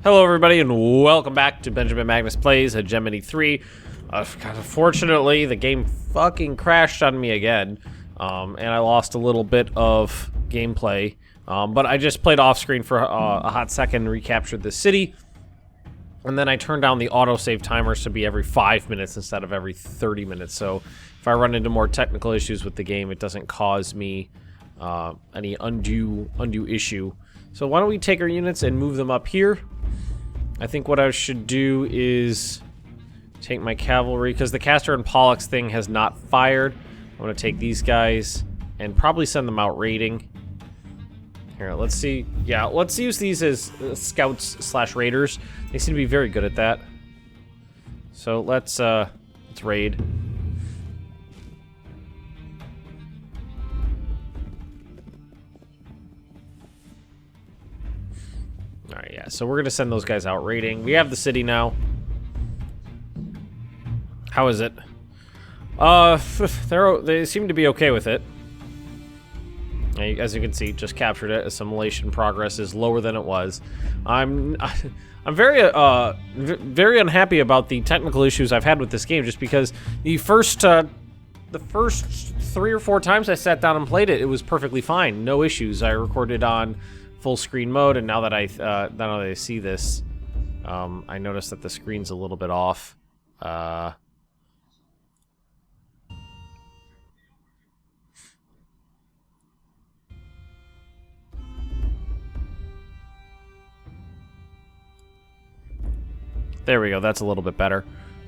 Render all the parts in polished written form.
Hello everybody and welcome back to Benjamin Magnus Plays Hegemony 3. Unfortunately, the game fucking crashed on me again, and I lost a little bit of gameplay, but I just played off screen for a hot second, recaptured the city, and then I turned down the autosave timers to be every 5 minutes instead of every 30 minutes, so if I run into more technical issues with the game, it doesn't cause me any undue issue. So why don't we take our units and move them up here? I think what I should do is take my cavalry, because the Castor and Pollux thing has not fired. I'm going to take these guys and probably send them out raiding. Here, let's see. Yeah, let's use these as scouts slash raiders. They seem to be very good at that. So let's raid. Alright, yeah, so we're gonna send those guys out raiding. We have the city now. How is it? They seem to be okay with it. As you can see, just captured it. Assimilation progress is lower than it was. I'm very unhappy about the technical issues I've had with this game, just because the first 3 or 4 times I sat down and played it, it was perfectly fine, no issues. I recorded on full screen mode, and now that I see this, I noticed that the screen's a little bit off. There we go. That's a little bit better.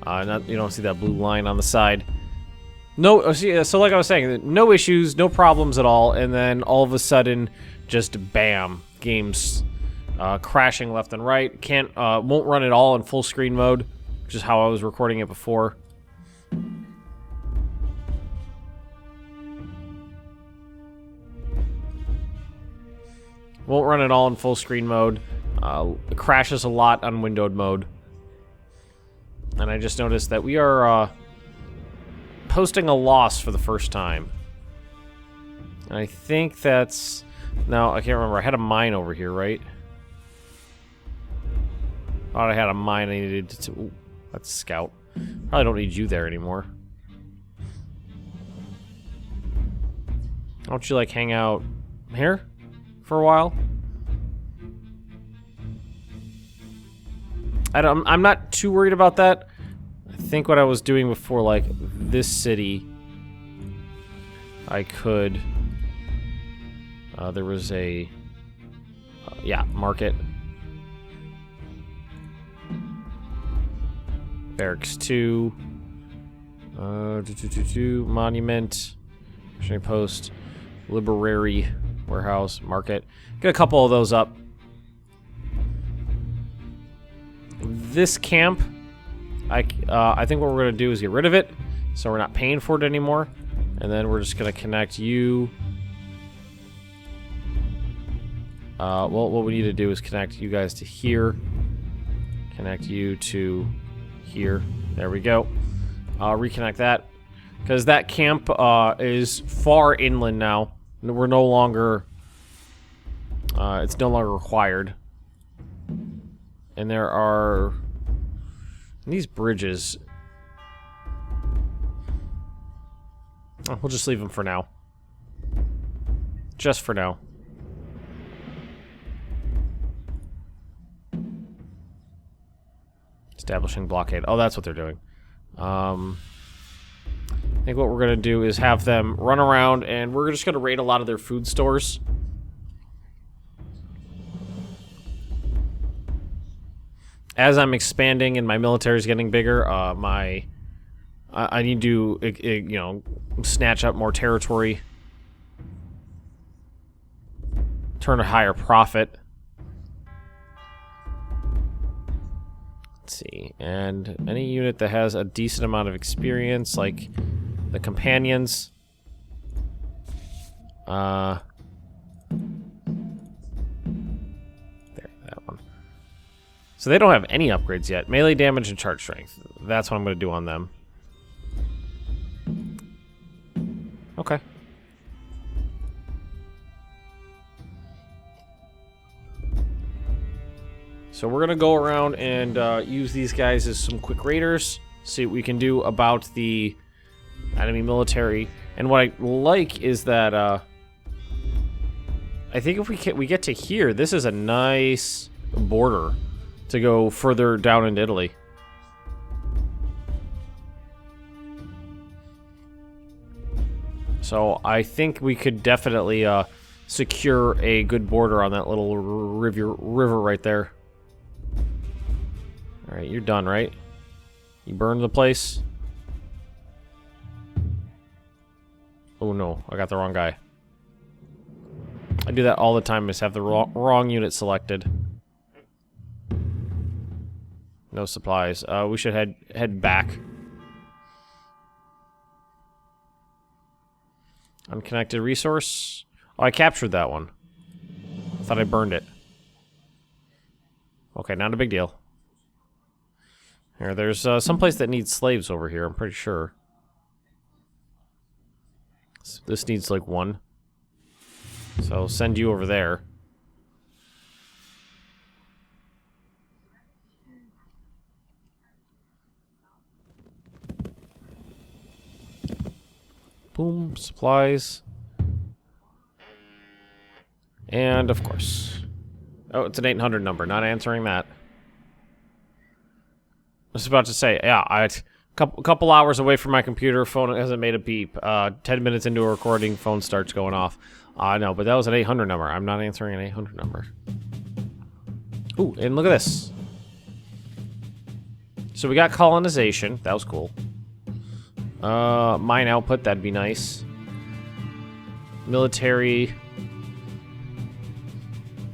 You don't see that blue line on the side. No, so like I was saying, no issues, no problems at all, and then all of a sudden, just bam, game's crashing left and right. Won't run at all in full screen mode, which is how I was recording it before. Won't run at all in full screen mode. It crashes a lot on windowed mode. And I just noticed that we are posting a loss for the first time. And I think that's... No, I can't remember. I had a mine over here, right? Thought I had a mine I needed to... Ooh, that's scout. Probably don't need you there anymore. Don't you, like, hang out here for a while? I'm not too worried about that. I think what I was doing before, like, this city, I could... there was a... yeah, market. Barracks 2. Monument. Missionary post. Library. Warehouse. Market. Get a couple of those up. This camp, I think what we're going to do is get rid of it, so we're not paying for it anymore. And then we're just going to connect you... well, what we need to do is connect you guys to here. Connect you to here. There we go. Reconnect that. Because that camp is far inland now. We're no longer... it's no longer required. And there are... these bridges... oh, we'll just leave them for now. Just for now. Establishing blockade. Oh, that's what they're doing. I think what we're going to do is have them run around, and we're just going to raid a lot of their food stores. As I'm expanding and my military is getting bigger, I need to, you know, snatch up more territory. Turn a higher profit. Let's see, and any unit that has a decent amount of experience, like the companions. There, that one. So they don't have any upgrades yet. Melee damage and charge strength. That's what I'm going to do on them. Okay. So we're gonna go around and use these guys as some quick raiders. See what we can do about the enemy military. And what I like is that I think if we get to here, this is a nice border to go further down into Italy. So I think we could definitely secure a good border on that little river right there. All right, you're done, right? You burned the place. Oh no, I got the wrong guy. I do that all the time, just have the wrong unit selected. No supplies. We should head back. Unconnected resource. Oh, I captured that one. I thought I burned it. Okay, not a big deal. Here, there's some place that needs slaves over here, I'm pretty sure. This needs like one. So I'll send you over there. Boom, supplies. And of course. Oh, it's an 800 number, not answering that. I was about to say, yeah, couple hours away from my computer, phone hasn't made a beep. 10 minutes into a recording, phone starts going off. No, but that was an 800 number. I'm not answering an 800 number. Ooh, and look at this. So we got colonization. That was cool. Mine output, that'd be nice. Military.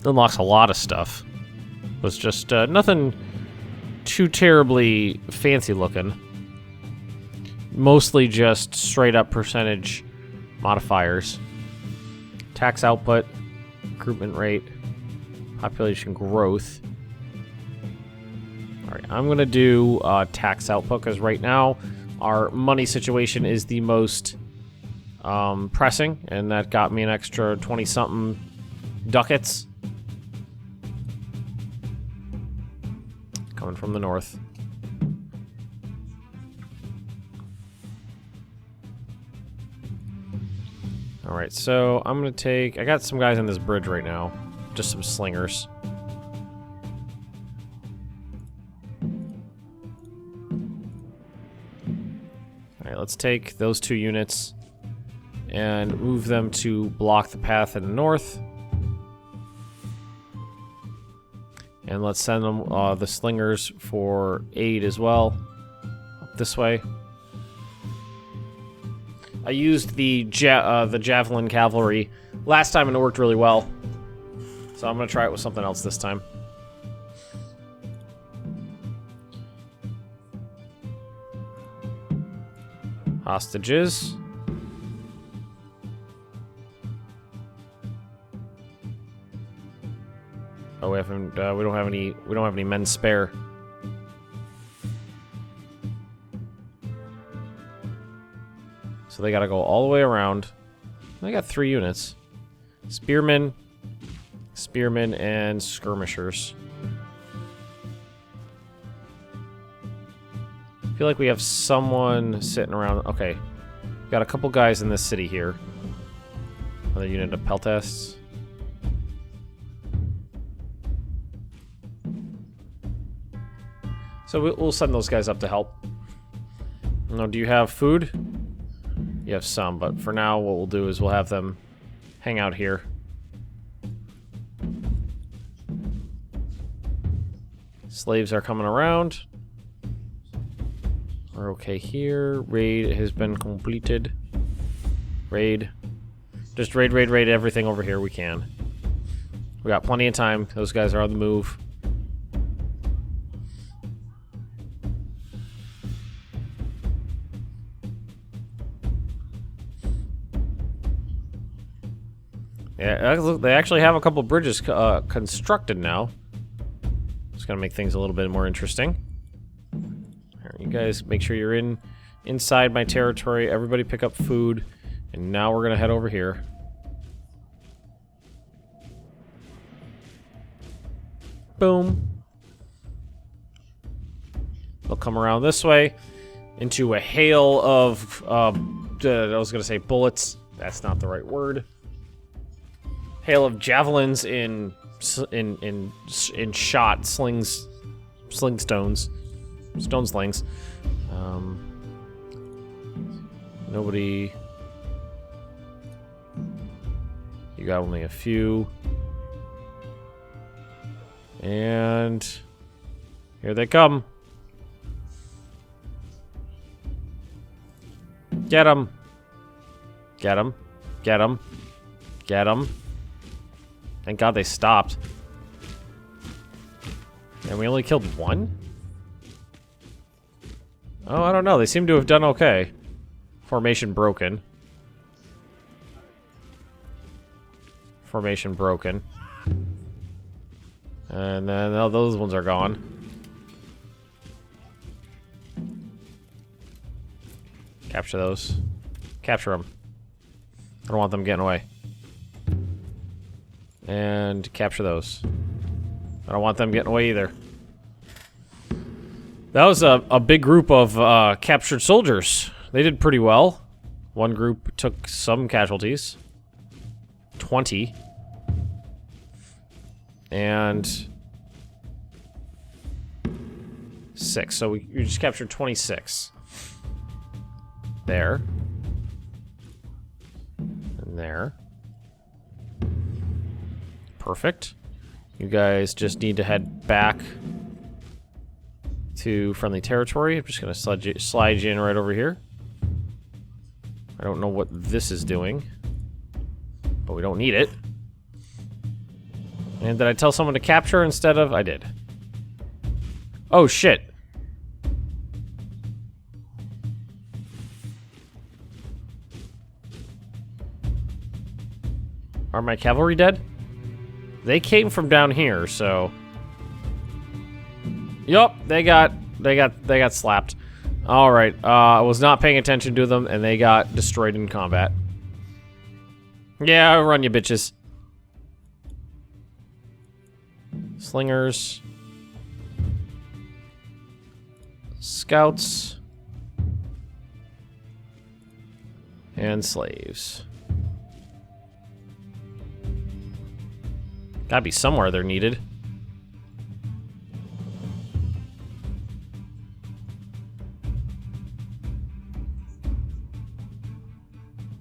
Unlocks a lot of stuff. Was just nothing too terribly fancy looking. Mostly just straight up percentage modifiers. Tax output, recruitment rate, population growth. Alright, I'm gonna do tax output because right now our money situation is the most pressing, and that got me an extra 20-something ducats. Coming from the north. Alright, so I'm gonna take... I got some guys on this bridge right now. Just some slingers. Alright, let's take those 2 units and move them to block the path in the north. And let's send them the slingers for aid as well. Up this way. I used the javelin cavalry last time and it worked really well. So I'm gonna try it with something else this time. Hostages. Oh, we haven't. We don't have any. We don't have any men spare. So they gotta go all the way around. They got 3 units: spearmen, and skirmishers. I feel like we have someone sitting around. Okay, got a couple guys in this city here. Another unit of peltasts. So we'll send those guys up to help. No, do you have food? You have some, but for now what we'll do is we'll have them hang out here. Slaves are coming around. We're okay here. Raid has been completed. Raid. Just raid everything over here we can. We got plenty of time. Those guys are on the move. Yeah, they actually have a couple bridges constructed now. It's gonna make things a little bit more interesting. Alright, you guys make sure you're inside my territory. Everybody pick up food. And now we're gonna head over here. Boom. They'll come around this way into a hail of, I was going to say bullets. That's not the right word. Hail of javelins in shot slings, sling stones, stone slings. Nobody. You got only a few. And here they come. Get them. Get them. Get them. Get them. Thank God they stopped. And we only killed one? Oh, I don't know. They seem to have done okay. Formation broken. Formation broken. And then oh, those ones are gone. Capture those. Capture them. I don't want them getting away. And capture those. I don't want them getting away either. That was a big group of captured soldiers. They did pretty well. One group took some casualties. 20. And 6. So we just captured 26. There. And there. Perfect. You guys just need to head back to friendly territory. I'm just going to slide you in right over here. I don't know what this is doing, but we don't need it. And did I tell someone to capture instead of... I did. Oh, shit. Are my cavalry dead? They came from down here, so... Yup, they got slapped. Alright, I was not paying attention to them, and they got destroyed in combat. Yeah, run you bitches. Slingers. Scouts. And slaves. Gotta be somewhere they're needed.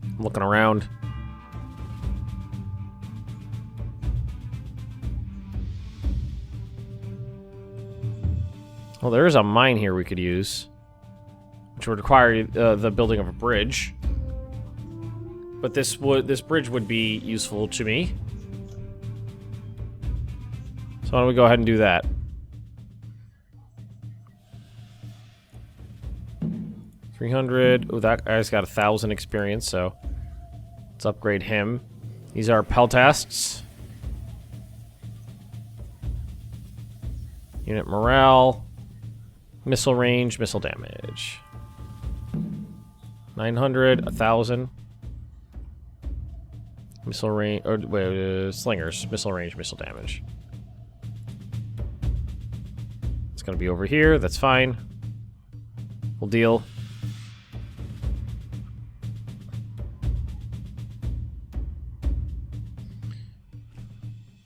I'm looking around. Well, there is a mine here we could use, which would require the building of a bridge. But this bridge would be useful to me. So why don't we go ahead and do that? $300. Oh, that guy's got 1,000 experience, so let's upgrade him. These are peltasts. Unit morale. Missile range, missile damage. 900, 1,000. Missile range, or wait, slingers, missile range, missile damage. It's gonna be over here, that's fine. We'll deal.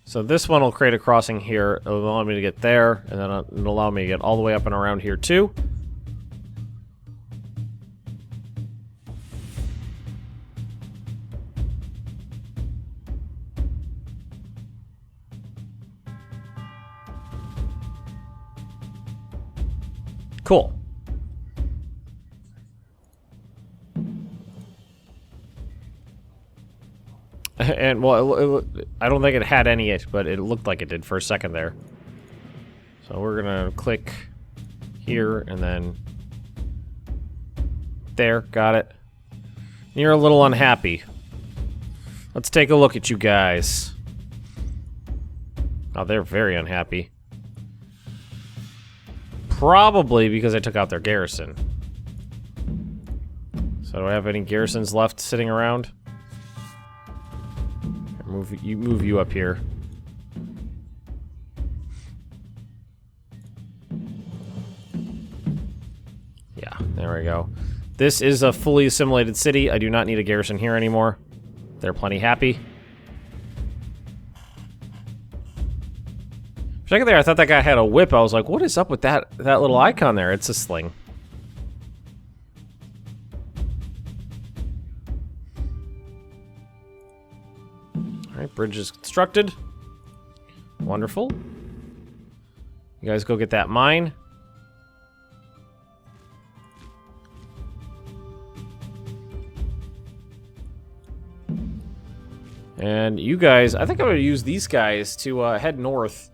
So this one will create a crossing here. It'll allow me to get there, and then it'll allow me to get all the way up and around here too. Cool. And, well, I don't think it had any, but it looked like it did for a second there. So we're gonna click here, and then... There, got it. You're a little unhappy. Let's take a look at you guys. Oh, they're very unhappy. Probably because I took out their garrison. So do I have any garrisons left sitting around? Move you up here. Yeah, there we go. This is a fully assimilated city. I do not need a garrison here anymore. They're plenty happy. For a second there, I thought that guy had a whip. I was like, what is up with that little icon there? It's a sling. Alright, bridge is constructed. Wonderful. You guys go get that mine. And you guys, I think I'm going to use these guys to head north,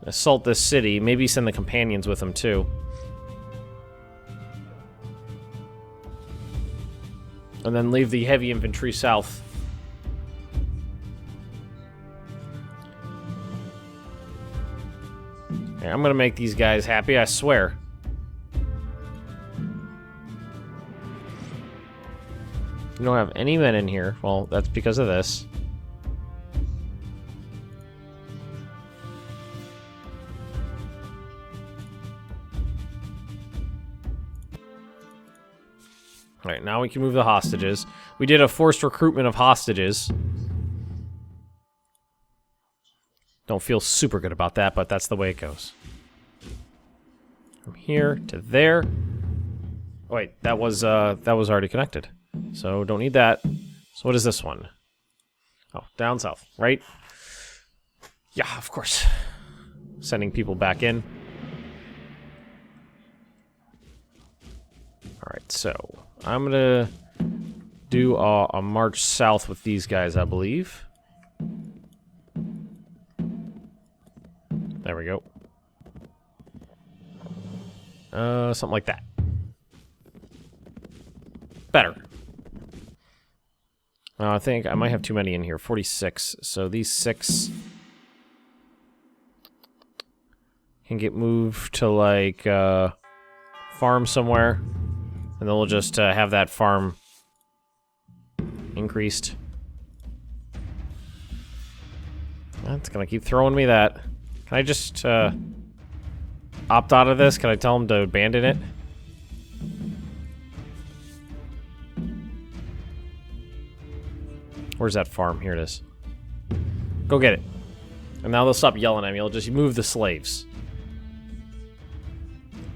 assault this city, maybe send the companions with them too. And then leave the heavy infantry south. Okay, I'm going to make these guys happy, I swear. You don't have any men in here. Well, that's because of this. Alright, now we can move the hostages. We did a forced recruitment of hostages. Don't feel super good about that, but that's the way it goes. From here to there. Oh, wait, that was already connected. So don't need that. So what is this one? Oh, down south, right? Yeah, of course. Sending people back in. Alright, so I'm gonna do a march south with these guys, I believe. There we go. Something like that. Better. I think I might have too many in here. 46. So these 6 can get moved to, like, farm somewhere. And then we'll just have that farm increased. That's gonna keep throwing me that. Can I just opt out of this? Can I tell him to abandon it? Where's that farm? Here it is. Go get it. And now they'll stop yelling at me. I'll just move the slaves.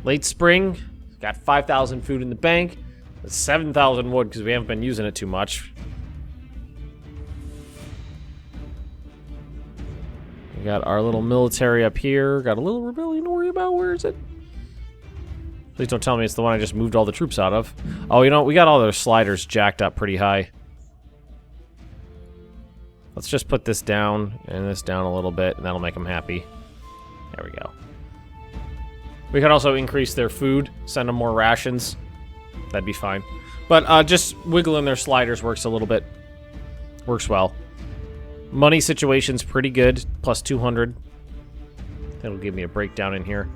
Late spring. Got 5,000 food in the bank. 7,000 wood because we haven't been using it too much. We got our little military up here. Got a little rebellion to worry about. Where is it? Please don't tell me it's the one I just moved all the troops out of. Oh, you know, we got all their sliders jacked up pretty high. Let's just put this down and this down a little bit, and that'll make them happy. There we go. We could also increase their food, send them more rations. That'd be fine. But just wiggling their sliders works a little bit. Works well. Money situation's pretty good, plus 200. That'll give me a breakdown in here.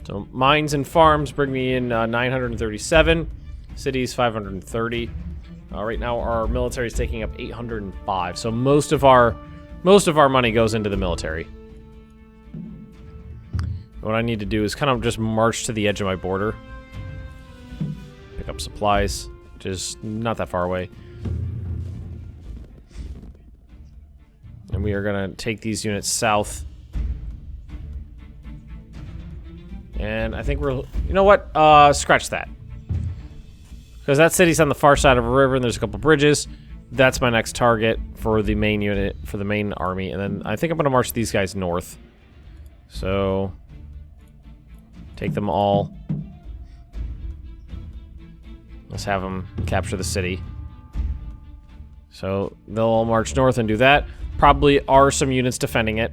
So mines and farms bring me in 937. Cities 530. Right now our military is taking up 805. So most of our money goes into the military. What I need to do is kind of just march to the edge of my border. Pick up supplies, which is not that far away. And we are going to take these units south. And I think we're... You know what? Scratch that. Because that city's on the far side of a river and there's a couple bridges. That's my next target for the main unit, for the main army. And then I think I'm going to march these guys north. So... take them all. Let's have them capture the city. So they'll all march north and do that. Probably are some units defending it.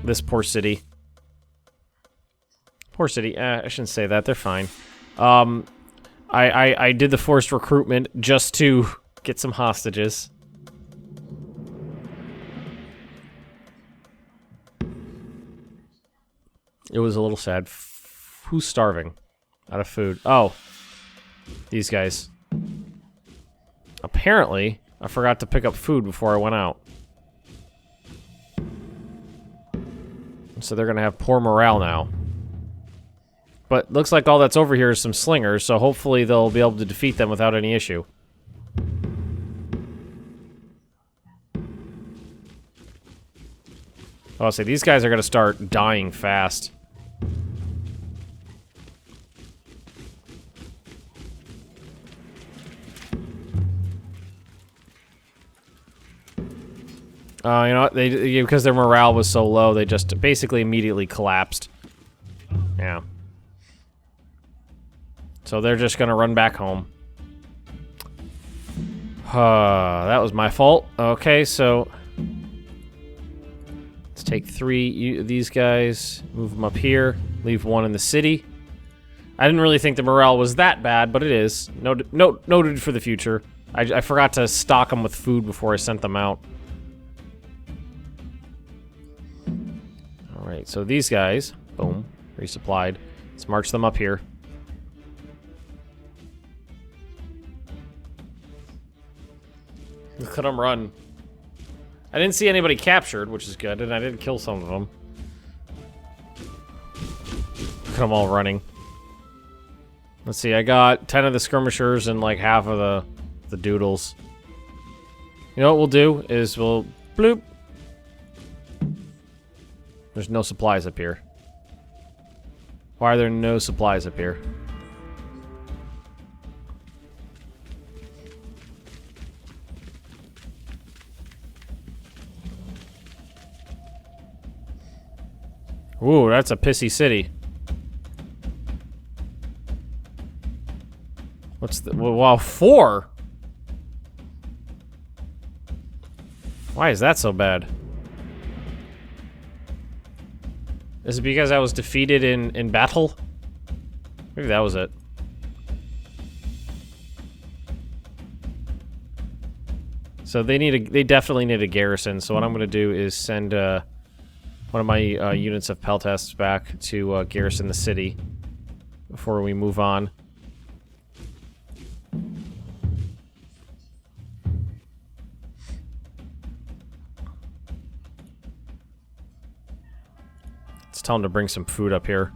This poor city. Poor city. I shouldn't say that. They're fine. I did the forced recruitment just to get some hostages. It was a little sad. Who's starving? Out of food. Oh. These guys. Apparently, I forgot to pick up food before I went out. So they're gonna have poor morale now. But looks like all that's over here is some slingers, so hopefully they'll be able to defeat them without any issue. I'll say these guys are gonna start dying fast. You know what? Because their morale was so low, they just basically immediately collapsed. Yeah. So they're just gonna run back home. That was my fault. Okay, so let's take 3 of these guys, move them up here, leave 1 in the city. I didn't really think the morale was that bad, but it is. Noted for the future. I forgot to stock them with food before I sent them out. Alright, so these guys, boom, resupplied. Let's march them up here. Look at them run. I didn't see anybody captured, which is good, and I didn't kill some of them. Look at them all running. Let's see, I got 10 of the skirmishers and like half of the doodles. You know what we'll do is we'll bloop. There's no supplies up here. Why are there no supplies up here? Ooh, that's a pissy city. What's the... Wow, 4? Why is that so bad? Is it because I was defeated in battle? Maybe that was it. So they definitely need a garrison. So what I'm gonna do is send one of my units of peltasts back to garrison the city before we move on. Let's tell them to bring some food up here.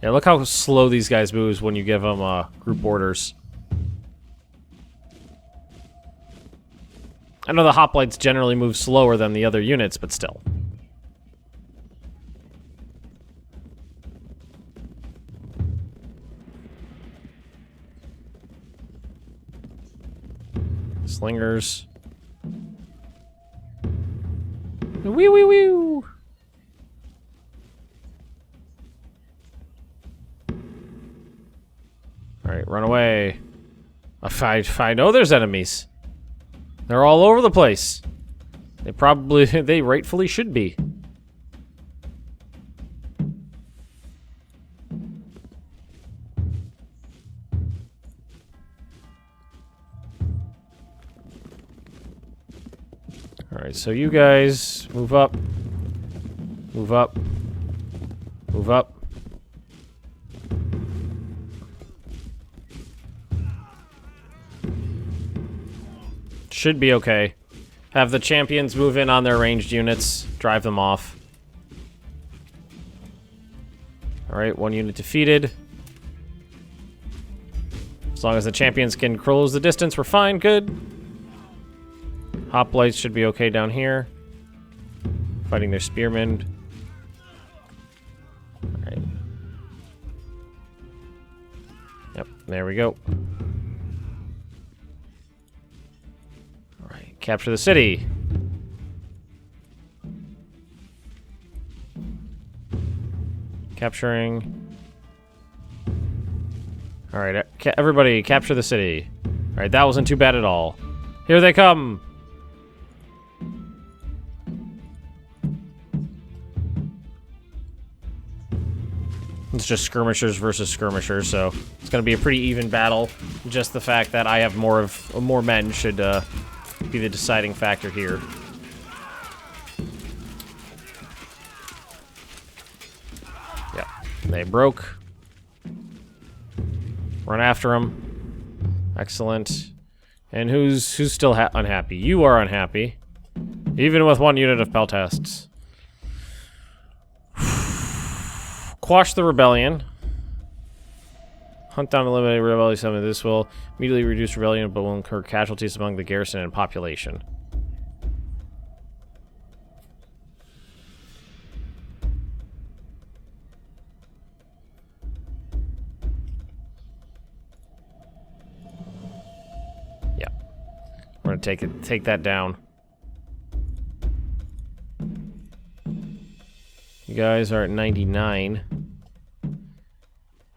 Yeah, look how slow these guys move when you give them group orders. I know the hoplites generally move slower than the other units, but still. Slingers. Wee wee wee. Alright, run away. I know there's enemies. They're all over the place. They rightfully should be. Alright, so you guys move up. Move up. Move up. Should be okay. Have the champions move in on their ranged units, drive them off. Alright, 1 unit defeated. As long as the champions can close the distance, we're fine, good. Hoplites should be okay down here. Fighting their spearmen. Alright. Yep, there we go. Alright, capture the city. Capturing. Alright, everybody capture the city. Alright, that wasn't too bad at all. Here they come! It's just skirmishers versus skirmishers, so it's going to be a pretty even battle. Just the fact that I have more men should be the deciding factor here. Yeah, they broke. Run after him. Excellent. And who's still unhappy? You are unhappy. Even with 1 unit of peltasts. Quash the rebellion. Hunt down and eliminate rebellion. Some of this will immediately reduce rebellion, but will incur casualties among the garrison and population. Yeah, we're gonna take that down. You guys are at 99.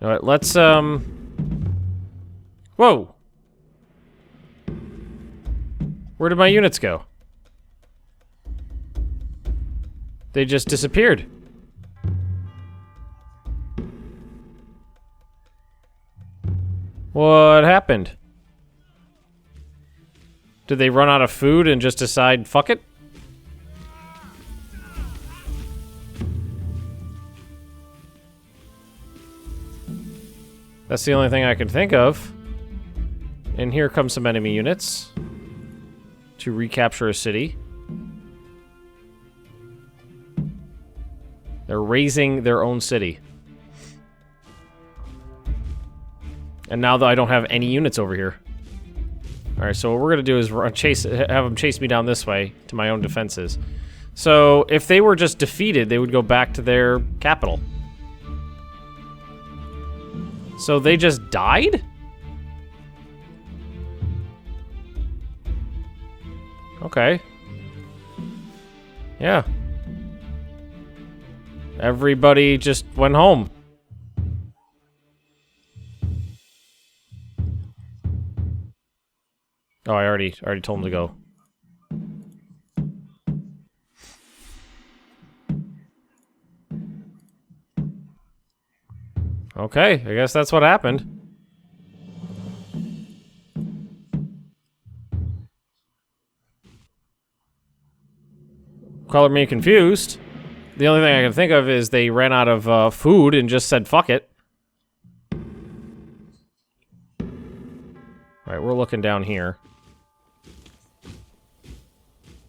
All right, let's, Whoa! Where did my units go? They just disappeared. What happened? Did they run out of food and just decide, fuck it? That's the only thing I can think of. And here come some enemy units to recapture a city. They're raising their own city. And now that I don't have any units over here. Alright, so what we're gonna do is have them chase me down this way to my own defenses. So if they were just defeated, they would go back to their capital. So they just died? Okay. Yeah. Everybody just went home. Oh, I already told them to go. Okay, I guess that's what happened. Color me confused. The only thing I can think of is they ran out of food and just said, fuck it. Alright, we're looking down here.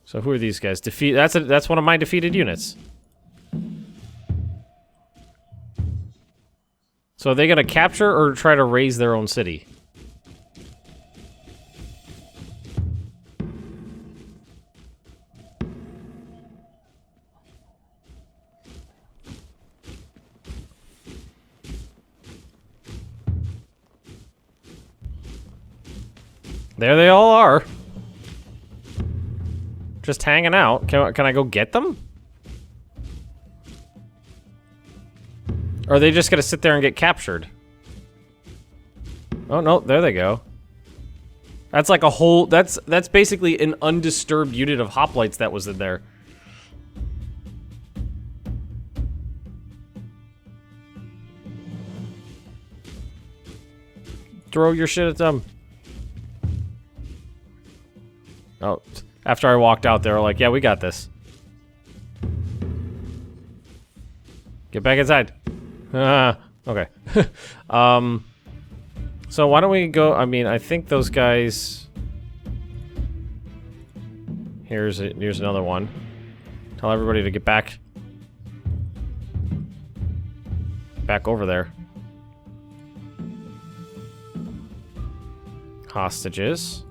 So who are these guys? That's one of my defeated units. So are they gonna capture or try to raise their own city? There they all are. Just hanging out. Can I go get them? Or are they just gonna sit there and get captured? Oh no, there they go. That's like a whole, that's basically an undisturbed unit of hoplites that was in there. Throw your shit at them. Oh, after I walked out, they were like, yeah, we got this. Get back inside. Okay. So why don't we go, I mean, I think those guys... Here's another one. Tell everybody to get back. Back over there. Hostages.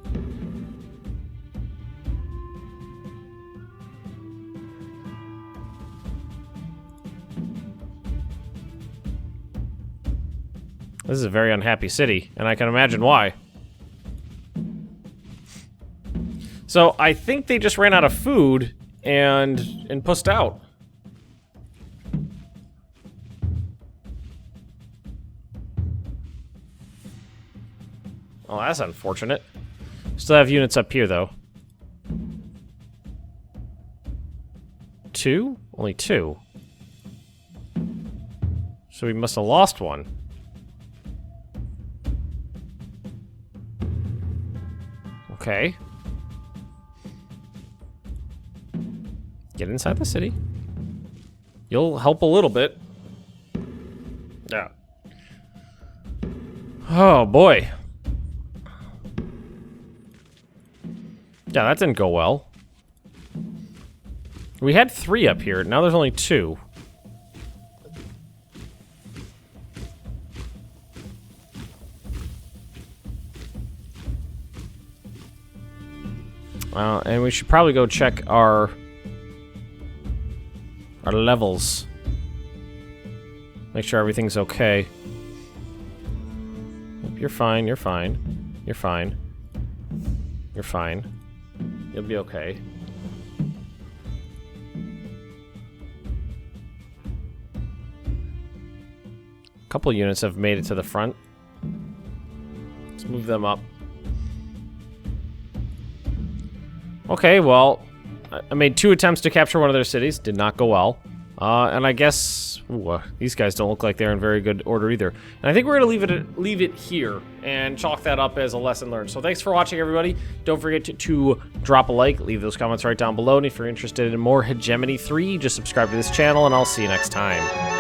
This is a very unhappy city, and I can imagine why. So I think they just ran out of food and pussed out. Oh, that's unfortunate. Still have units up here, though. 2? Only 2. So we must have lost one. Okay. Get inside the city. You'll help a little bit. Yeah. Oh, boy. Yeah, that didn't go well. We had 3 up here. Now there's only 2. And we should probably go check our levels. Make sure everything's okay. You're fine, you're fine. You're fine. You're fine. You'll be okay. A couple units have made it to the front. Let's move them up. Okay, well, I made 2 attempts to capture one of their cities. Did not go well. And I guess these guys don't look like they're in very good order either. And I think we're gonna leave it here and chalk that up as a lesson learned. So thanks for watching, everybody. Don't forget to drop a like, leave those comments right down below, and if you're interested in more Hegemony 3, just subscribe to this channel, and I'll see you next time.